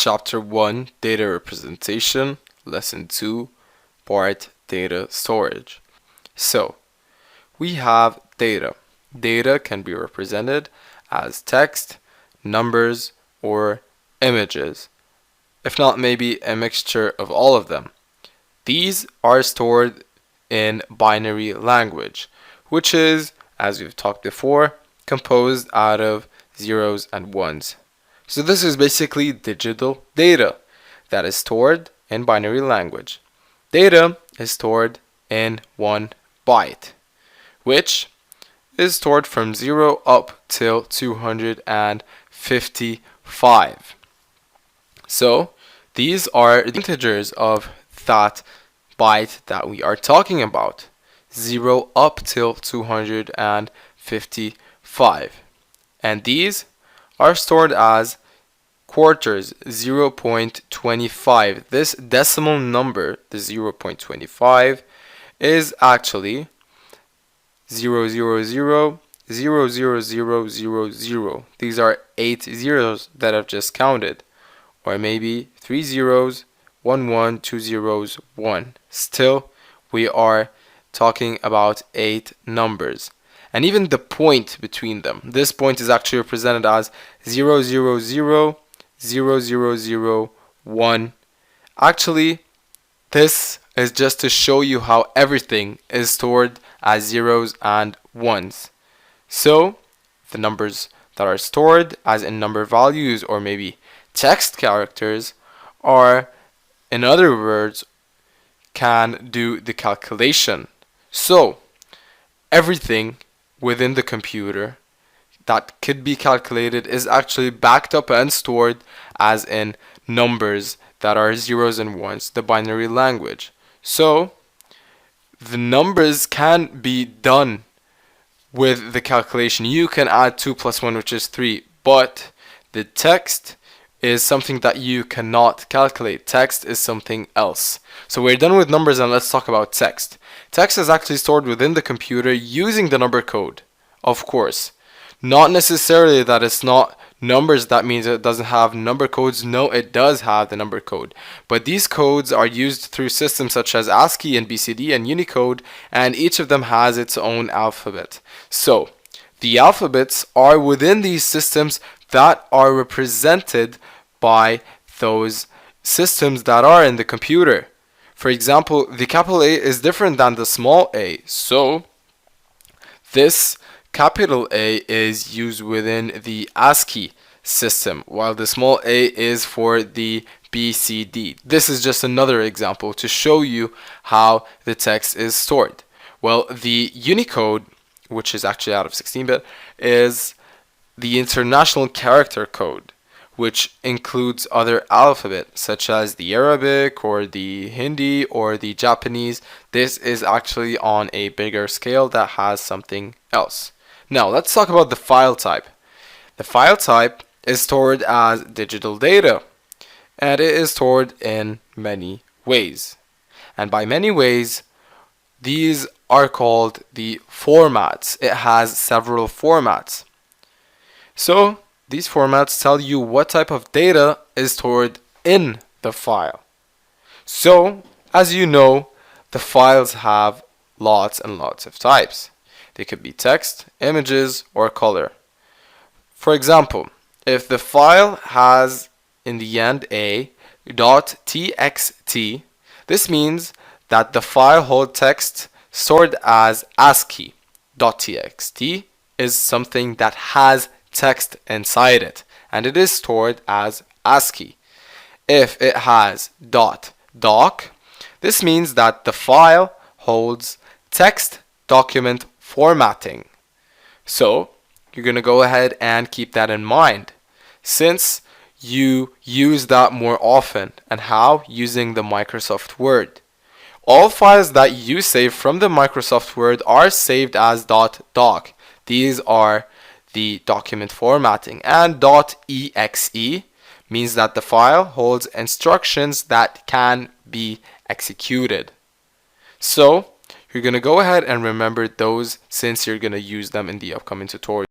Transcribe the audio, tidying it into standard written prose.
Chapter 1 Data Representation, Lesson 2, Part Data Storage. So, we have data. Data can be represented as text, numbers, or images, if not maybe a mixture of all of them. These are stored in binary language, which is, as we've talked before, composed out of zeros and ones. So this is basically digital data that is stored in binary language. Data is stored in 1 byte, which is stored from 0 up till 255. So these are the integers of that byte that we are talking about, 0 up till 255. And these are stored as quarters, 0.25. This decimal number, the 0.25, is actually 0000000. These are 8 zeros that I've just counted, or maybe 3 zeros, 1 1, 2 zeros, 1. Still, we are talking about 8 numbers. And even the point between them, this point is actually represented as 0000001. Actually, this is just to show you how everything is stored as zeros and ones. So, the numbers that are stored as in number values or maybe text characters are, in other words, can do the calculation. So, everything within the computer that could be calculated is actually backed up and stored as in numbers that are zeros and ones, the binary language. So the numbers can be done with the calculation. You can add 2 plus 1, which is 3, but the text is something that you cannot calculate. Text is something else. So we're done with numbers and let's talk about text. Text is actually stored within the computer using the number code, of course. Not necessarily that it's not numbers, that means it doesn't have number codes. No, it does have the number code. But these codes are used through systems such as ASCII and BCD and Unicode, and each of them has its own alphabet. So, the alphabets are within these systems that are represented by those systems that are in the computer. For example, the capital A is different than the small a. So, this capital A is used within the ASCII system, while the small a is for the BCD. This is just another example to show you how the text is stored. Well, the Unicode, which is actually out of 16-bit, is the International Character Code, which includes other alphabets such as the Arabic or the Hindi or the Japanese. This is actually on a bigger scale that has something else. Now let's talk about the file type. The file type is stored as digital data, and it is stored in many ways. And by many ways, these are called the formats. It has several formats. So these formats tell you what type of data is stored in the file. So, as you know, the files have lots and lots of types. They could be text, images, or color. For example, if the file has in the end a .txt, this means that the file holds text stored as ASCII. .txt is something that has text inside it, and it is stored as ASCII. If it has .doc, this means that the file holds text document formatting. So you're going to go ahead and keep that in mind, since you use that more often. And how? Using the Microsoft Word. All files that you save from the Microsoft Word are saved as .doc. These are the document formatting, and .exe means that the file holds instructions that can be executed. So you're going to go ahead and remember those, since you're going to use them in the upcoming tutorial.